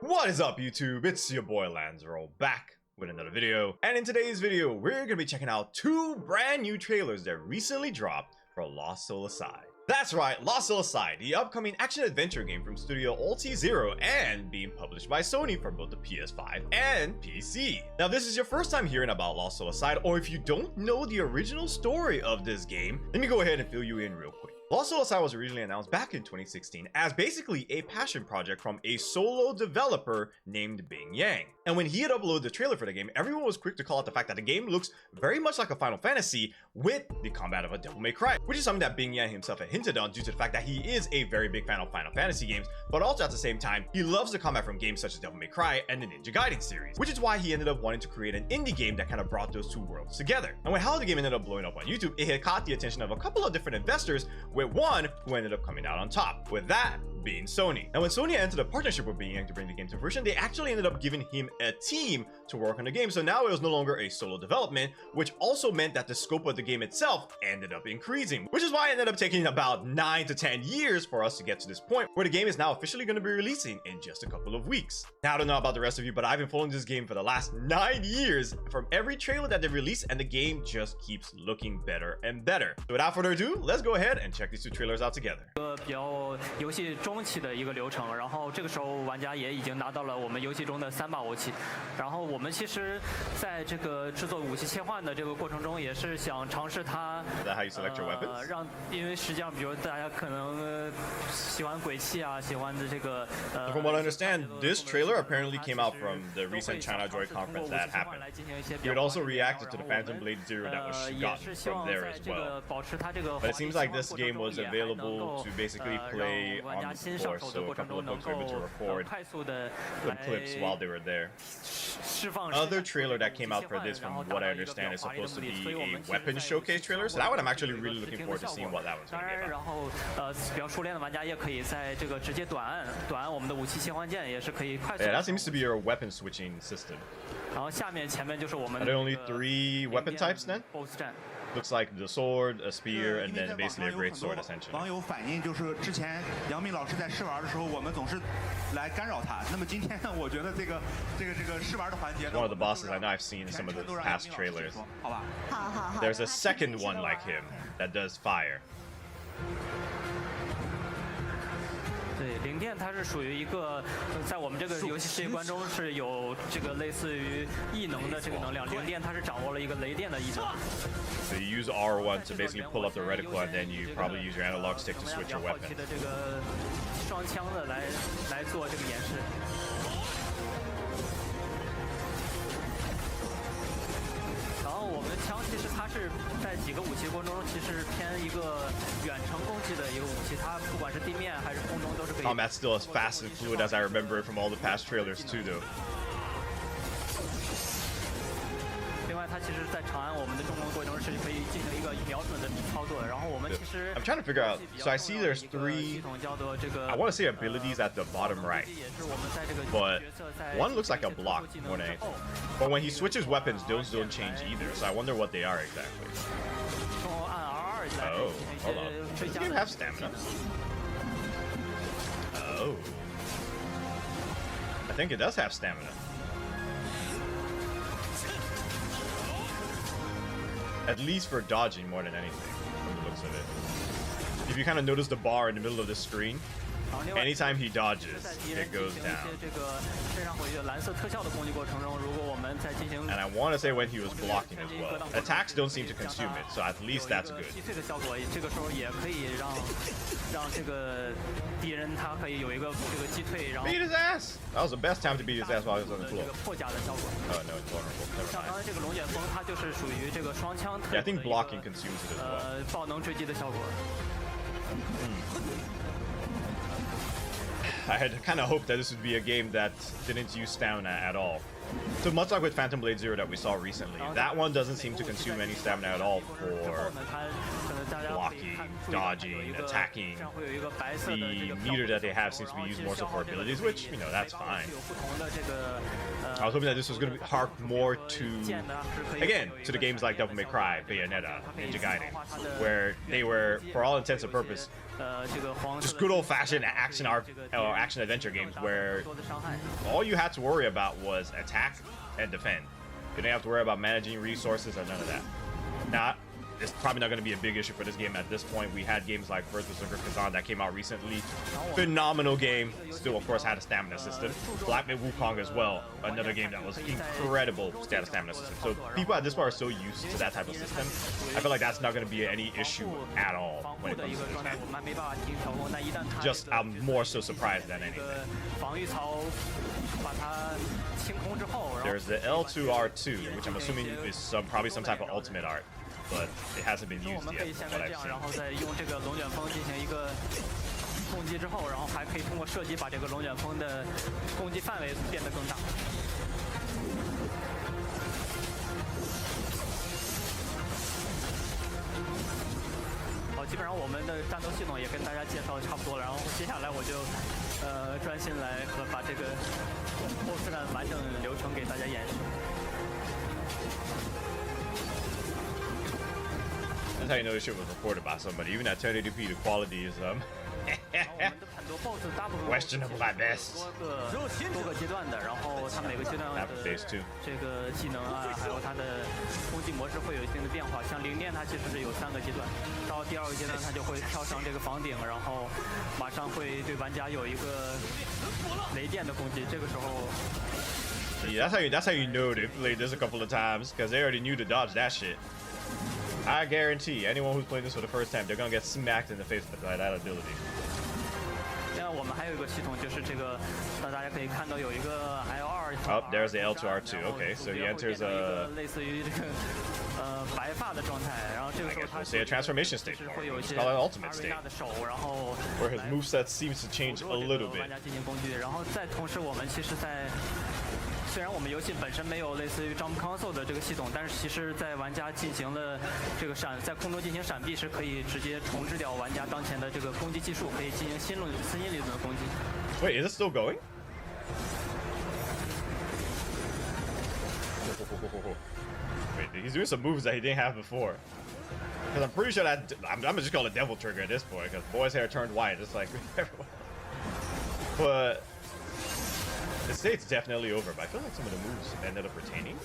What is up, YouTube? It's your boy Lanzeral back with another video. And in today's video, we're going to be checking out two brand new trailers that recently dropped for Lost Soul Aside. That's right, Lost Soul Aside, the upcoming action-adventure game from studio Alt-Zero and being published by Sony for both the PS5 and PC. Now, this is your first time hearing about Lost Soul Aside, or if you don't know the original story of this game, let me go ahead and fill you in real quick. Lost Soul Aside was originally announced back in 2016 as basically a passion project from a solo developer named Bing Yang. And when he had uploaded the trailer for the game, everyone was quick to call out the fact that the game looks very much like a Final Fantasy with the combat of a Devil May Cry, which is something that Bing Yang himself had hinted on due to the fact that he is a very big fan of Final Fantasy games, but also at the same time, he loves the combat from games such as Devil May Cry and the Ninja Gaiden series, which is why he ended up wanting to create an indie game that kind of brought those two worlds together. And when how the game ended up blowing up on YouTube, it had caught the attention of a couple of different investors, with one who ended up coming out on top, with that being Sony. And when Sony entered a partnership with Bing Yang to bring the game to fruition, they actually ended up giving him a team to work on the game. So now it was no longer a solo development, which also meant that the scope of the game itself ended up increasing, which is why it ended up taking about 9 to 10 years for us to get to this point where the game is now officially going to be releasing in just a couple of weeks. Now, I don't know about the rest of you, but I've been following this game for the last 9 years from every trailer that they release, and the game just keeps looking better and better. So without further ado, let's go ahead and check these two trailers out together. 比较游戏中期的一个流程，然后这个时候玩家也已经拿到了我们游戏中的3把武器，然后我们其实在这个制作武器切换的这个过程中，也是想尝试它，让因为实际上，比如大家可能喜欢鬼泣啊，喜欢的这个From what I understand, this trailer apparently came out from the recent ChinaJoy conference that happened. You had also reacted to the Phantom Blade Zero that was gotten from there as well. But it seems like this game was available to basically play on the floor, so a couple of folks were able to record good clips while they were there. Another trailer that came out for this, from what I understand, is supposed to be a weapons showcase trailer. So that one I'm actually really looking forward to seeing what that one's going to be about. 然后比较熟练的玩家也可以在这个直接短按我们的武器切换键，也是可以快速。Yeah, that seems to be your weapon switching system. 然后下面前面就是我们。Are there only 3 weapon types then? BOSS 战。 Looks like the sword, a spear, and then basically a great sword, essentially. 网友反映就是之前杨明老师在试玩的时候，我们总是来干扰他。那么今天呢，我觉得这个试玩的环节。One of the bosses I know I've seen in some of the past trailers. 好吧。好。 There's a second one like him that does fire. 对，灵殿它是属于一个，在我们这个游戏世界观中是有这个类似于异能的这个能量。灵殿它是掌握了一个雷电的异能。 So you use R1 to basically pull up the reticle, and then you probably use your analog stick to switch your weapon. 的这个双枪的来做这个演示。 然后我们的枪其实它是在几个武器过程中，其实偏一个远程攻击的一个武器，它不管是地面还是空中都是可以。Combat's still as fast and fluid as I remember it from all the past trailers too, though. 另外，它其实，在长按我们的中攻过程中是可以进行一个瞄准的操作的。然后我们其实 I'm trying to figure out. So I see there's 3. I want to say abilities at the bottom right, but one looks like a block more than anything. But when he switches weapons, those don't change either. So I wonder what they are exactly. Oh, hold on. Does this game have stamina? Oh, I think it does have stamina. At least for dodging more than anything, from the looks of it. If you kind of notice the bar in the middle of the screen, anytime he dodges, it goes down. And I want to say when he was blocking as well. Attacks don't seem to consume it, so at least that's good. Beat his ass! That was the best time to beat his ass while he was on the floor. Oh no, it's vulnerable. Never mind. Yeah, I think blocking consumes it as well. I had kind of hoped that this would be a game that didn't use stamina at all. So much like with Phantom Blade Zero that we saw recently, that one doesn't seem to consume any stamina at all for blocking, dodging, attacking. The meter that they have seems to be used more so for abilities, which, you know, that's fine. I was hoping that this was going to hark more to, again, to the games like Devil May Cry, Bayonetta, Ninja Gaiden, where they were, for all intents and purposes, just good old-fashioned action adventure games where all you had to worry about was attack and defend. You didn't have to worry about managing resources or none of that. It's probably not going to be a big issue for this game at this point. We had games like Birth of Berserker Kazan that came out recently. Phenomenal game. Still, of course, had a stamina system. Black Myth Wukong as well. Another game that was incredible stamina system. So people at this point are so used to that type of system. I feel like that's not going to be any issue at all when it comes to this game. Just, I'm more so surprised than anything. There's the L2R2, which I'm assuming is probably some type of ultimate art. But it hasn't been used yet from what I've seen. 然后再用这个龙卷风进行一个攻击之后，然后还可以通过射击把这个龙卷风的攻击范围变得更大。好，基本上我们的战斗系统也跟大家介绍的差不多了，然后接下来我就专心来把这个BOSS战完整流程给大家演示。 That's how you know this shit was recorded by somebody. Even at 1080p, the quality is questionable at best. 多个阶段的，然后它每个阶段的这个技能啊，还有它的攻击模式会有一定的变化。像零电它其实是有3个阶段，到第2个阶段它就会跳上这个房顶，然后马上会对玩家有一个雷电的攻击。这个时候。 Yeah, that's how you know they played this a couple of times because they already knew to dodge that shit. I guarantee anyone who's playing this for the first time, they're gonna get smacked in the face by that ability. 那我们还有一个系统，就是这个，大家可以看到有一个 L2。Oh, there's the L2R2. Okay, so he enters a 类似于这个白发的状态，然后这个时候他 say a transformation state, 会有一些 call it ultimate state, 的手，然后 where his moveset seems to change a little bit. 玩家进行攻击，然后再同时我们其实在。 虽然我们游戏本身没有类似于 Jump Console 的这个系统，但是其实，在玩家进行了这个在空中进行闪避时，可以直接重置掉玩家当前的这个攻击技术，可以进行新一轮的攻击。Wait, is it still going? Wait, he's doing some moves that he didn't have before. Because I'm pretty sure that I'm gonna just call it Devil Trigger at this point, because boy's hair turned white. It's like everyone. But. The state's definitely over, but I feel like some of the moves ended up retaining.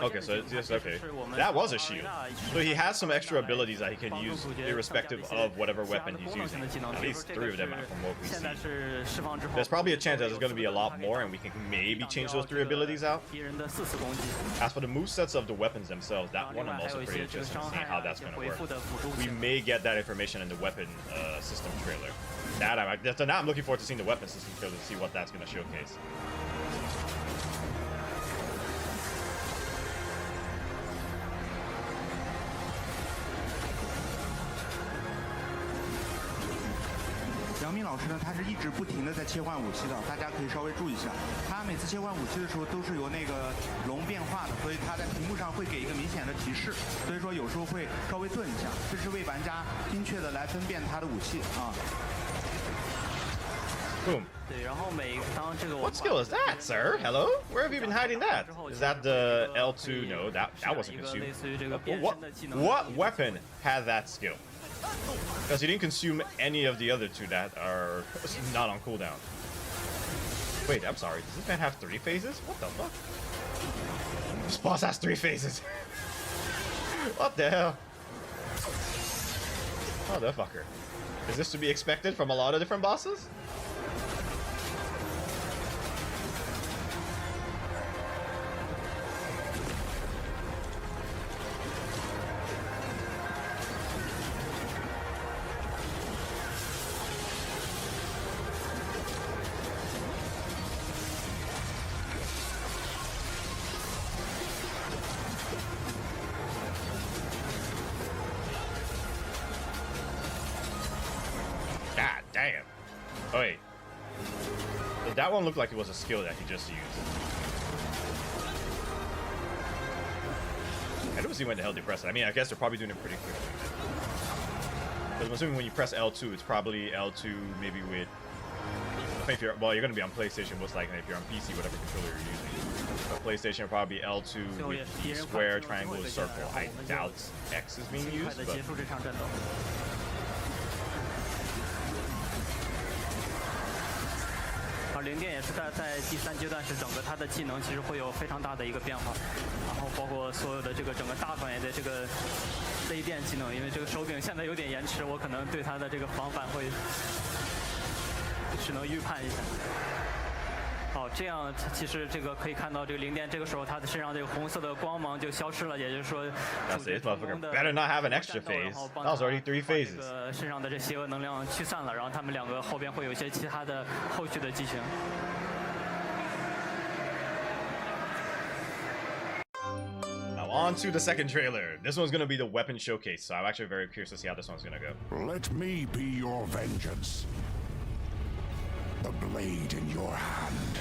Okay, so it's just okay. That was a shield. So he has some extra abilities that he can use irrespective of whatever weapon he's using. At least 3 of them from what we see. There's probably a chance that there's going to be a lot more and we can maybe change those 3 abilities out. As for the movesets of the weapons themselves, that one I'm also pretty interested in seeing how that's going to work. We may get that information in the weapon system trailer. Now I'm looking forward to seeing the weapon system trailer to see what that's going to showcase. Yang 老师呢，他是一直不停的在切换武器的，大家可以稍微注意一下。他每次切换武器的时候都是由那个龙变化的，所以他在屏幕上会给一个明显的提示，所以说有时候会稍微顿一下，这是为玩家精确的来分辨他的武器啊。Boom. What skill is that, sir? Hello? Where have you been hiding that? Is that the L2? No, that wasn't consumed. What weapon had that skill? Because he didn't consume any of the other 2 that are not on cooldown. Wait, I'm sorry. Does this man have 3 phases? What the fuck? This boss has 3 phases. What the hell? Motherfucker. Is this to be expected from a lot of different bosses? that one looked like it was a skill that he just used. I don't see when the hell they press it. I mean, I guess they're probably doing it pretty quickly. Because I'm assuming when you press L2, it's probably L2 maybe with... If you're, well, you're going to be on PlayStation most likely. If you're on PC, whatever controller you're using. But PlayStation will probably be L2 with the square, triangle, circle. I doubt X is being used, but... 零电也是在第3阶段是整个它的技能其实会有非常大的一个变化，然后包括所有的这个整个大范围的这个雷电技能，因为这个手柄现在有点延迟，我可能对它的这个防反会只能预判一下。好，这样其实这个可以看到这个零电这个时候它的身上这个红色的光芒就消失了，也就是说， better not have an extra phase. That was already 3 phases. 身上的这邪恶能量驱散了，然后他们两个后边会有一些其他的后续的剧情。 Now on to the second trailer. This one's gonna be the weapon showcase, so I'm actually very curious to see how this one's gonna go. Let me be your vengeance. The blade in your hand.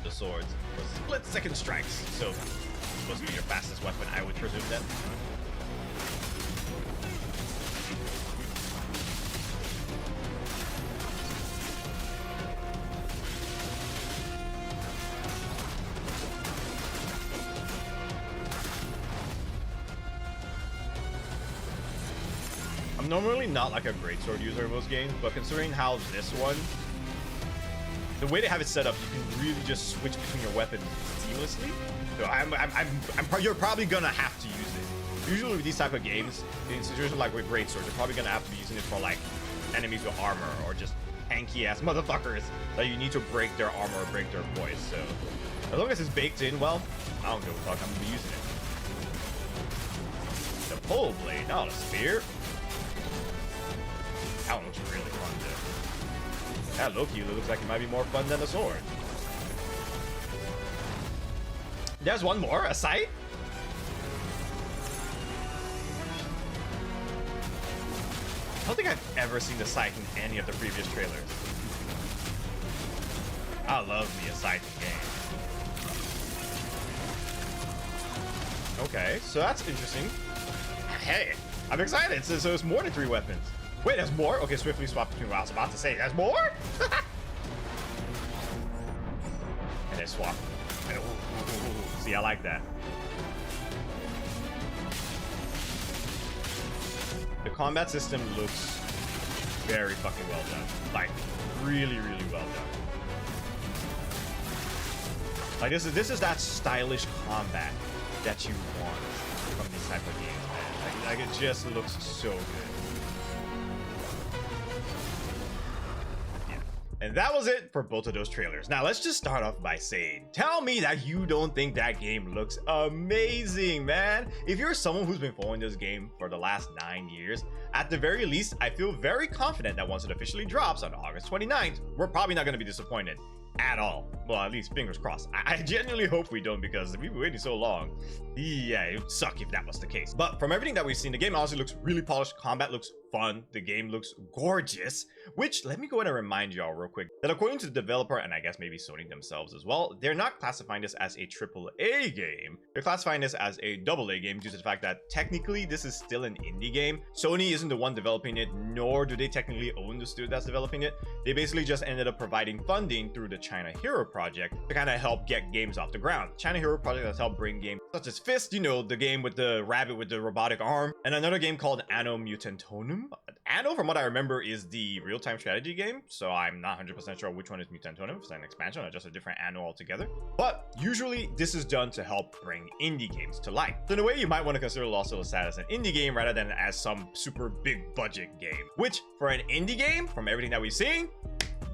The swords was split-second strikes, so supposed to be your fastest weapon, I would presume that. I'm normally not like a greatsword user in most games, but considering how this one, the way they have it set up, you can really just switch between your weapons seamlessly. So you're probably gonna have to use it. Usually with these type of games, in situations like with greatswords, you're probably gonna have to be using it for like enemies with armor or just tanky ass motherfuckers that you need to break their armor or break their voice. So as long as it's baked in well, I don't give a fuck. I'm gonna be using it. The pole blade, not a spear. That one looks really fun, too. That Loki looks like it might be more fun than the sword. There's one more, a sight? I don't think I've ever seen the sight in any of the previous trailers. I love me a sight in game. Okay, so that's interesting. Hey, I'm excited. So it's more than 3 weapons. Wait, there's more? Okay, swiftly swap between. I was about to say, there's more? And they swap. See, I like that. The combat system looks very fucking well done. Like, really, really well done. Like, this is that stylish combat that you want from these type of games, man. Like it just looks so good. And that was it for both of those trailers. Now, let's just start off by saying, tell me that you don't think that game looks amazing, man. If you're someone who's been following this game for the last 9 years, at the very least, I feel very confident that once it officially drops on August 29th, we're probably not going to be disappointed at all. Well, at least fingers crossed. I genuinely hope we don't, because we've been waiting so long. Yeah, it would suck if that was the case. But from everything that we've seen, the game honestly looks really polished. Combat looks fun. The game looks gorgeous, which let me go ahead and remind y'all real quick that according to the developer, and I guess maybe Sony themselves as well, they're not classifying this as a AAA game. They're classifying this as a AA game due to the fact that technically this is still an indie game. Sony isn't the one developing it, nor do they technically own the studio that's developing it. They basically just ended up providing funding through the China Hero Project to kind of help get games off the ground. China Hero Project has helped bring games such as Fist, you know, the game with the rabbit with the robotic arm, and another game called Anno Mutantonum. Anno, from what I remember, is the real-time strategy game, so I'm not 100% sure which one is Mutantonum. If it's an expansion or just a different Anno altogether. But usually, this is done to help bring indie games to life. So in a way, you might want to consider Lost Soul Aside as an indie game rather than as some super big budget game. Which, for an indie game, from everything that we've seen,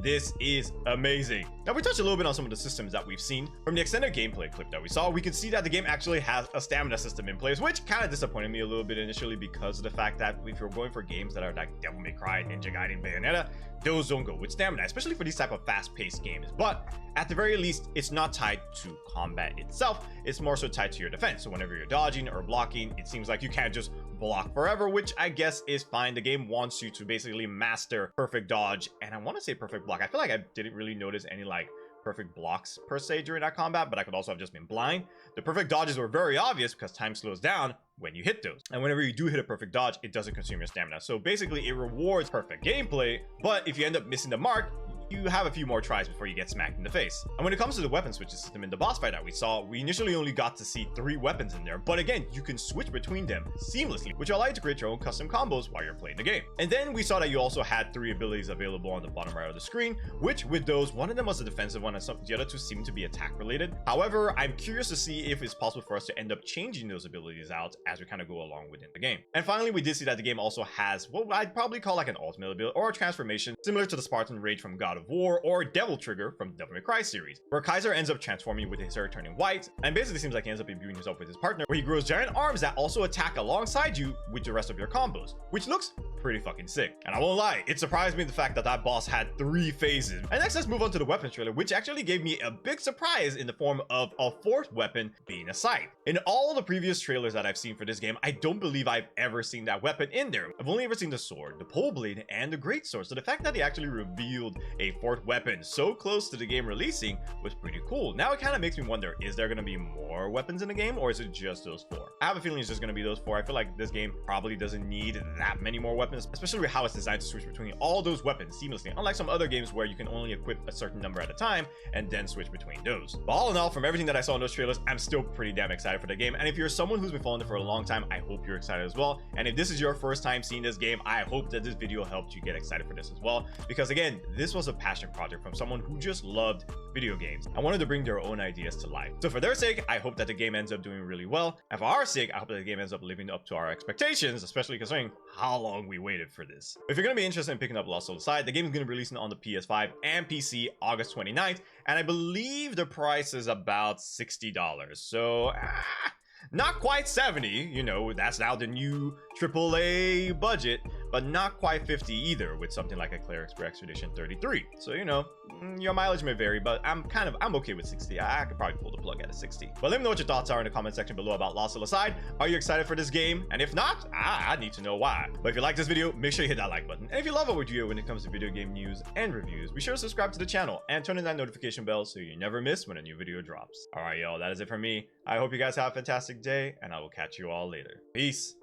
this is amazing. Now, we touched a little bit on some of the systems that we've seen. From the extended gameplay clip that we saw, we can see that the game actually has a stamina system in place, which kind of disappointed me a little bit initially because of the fact that if you're going for games that are like Devil May Cry, Ninja Gaiden, Bayonetta, those don't go with stamina, especially for these type of fast-paced games. But at the very least, it's not tied to combat itself. It's more so tied to your defense. So whenever you're dodging or blocking, it seems like you can't just block forever, which I guess is fine. The game wants you to basically master perfect dodge, and I want to say perfect block. I feel like I didn't really notice any like perfect blocks per se during that combat, but I could also have just been blind. The perfect dodges were very obvious because time slows down when you hit those. And whenever you do hit a perfect dodge, it doesn't consume your stamina. So basically it rewards perfect gameplay, but if you end up missing the mark, you have a few more tries before you get smacked in the face. And when it comes to the weapon switching system in the boss fight that we saw, we initially only got to see 3 weapons in there, but again, you can switch between them seamlessly, which allows you to create your own custom combos while you're playing the game. And then we saw that you also had 3 abilities available on the bottom right of the screen, which with those, one of them was a defensive one and the other 2 seem to be attack related. However, I'm curious to see if it's possible for us to end up changing those abilities out as we kind of go along within the game. And finally, we did see that the game also has what I'd probably call like an ultimate ability or a transformation similar to the Spartan Rage from God of War or Devil Trigger from the Devil May Cry series, where Kaiser ends up transforming with his hair turning white, and basically seems like he ends up imbuing himself with his partner, where he grows giant arms that also attack alongside you with the rest of your combos, which looks pretty fucking sick. And I won't lie, it surprised me the fact that that boss had 3 phases. And next, let's move on to the weapons trailer, which actually gave me a big surprise in the form of a 4th weapon being a scythe. In all the previous trailers that I've seen for this game, I don't believe I've ever seen that weapon in there. I've only ever seen the sword, the pole blade, and the greatsword. So the fact that they actually revealed a 4th weapon so close to the game releasing was pretty cool. Now it kind of makes me wonder, is there going to be more weapons in the game, or is it just those 4? I have a feeling it's just going to be those 4. I feel like this game probably doesn't need that many more weapons, especially with how it's designed to switch between all those weapons seamlessly, unlike some other games where you can only equip a certain number at a time and then switch between those. But all in all, from everything that I saw in those trailers, I'm still pretty damn excited for the game. And if you're someone who's been following it for a long time, I hope you're excited as well. And if this is your first time seeing this game, I hope that this video helped you get excited for this as well, because again, this was a passion project from someone who just loved video games. I wanted to bring their own ideas to life. So for their sake, I hope that the game ends up doing really well. And for our sake, I hope that the game ends up living up to our expectations, especially considering how long we waited for this. If you're going to be interested in picking up Lost Soul Aside, the game is going to be releasing on the PS5 and PC August 29th, and I believe the price is about $60. So not quite 70, you know, that's now the new AAA budget, but not quite 50 either with something like a Cleric's Expedition 33. So, you know, your mileage may vary, but I'm okay with 60. I could probably pull the plug at a 60. But let me know what your thoughts are in the comment section below about Lost Soul Aside. Are you excited for this game? And if not, I need to know why. But if you like this video, make sure you hit that like button. And if you love what we do when it comes to video game news and reviews, be sure to subscribe to the channel and turn on that notification bell so you never miss when a new video drops. All right, y'all, that is it for me. I hope you guys have a fantastic day, and I will catch you all later. Peace.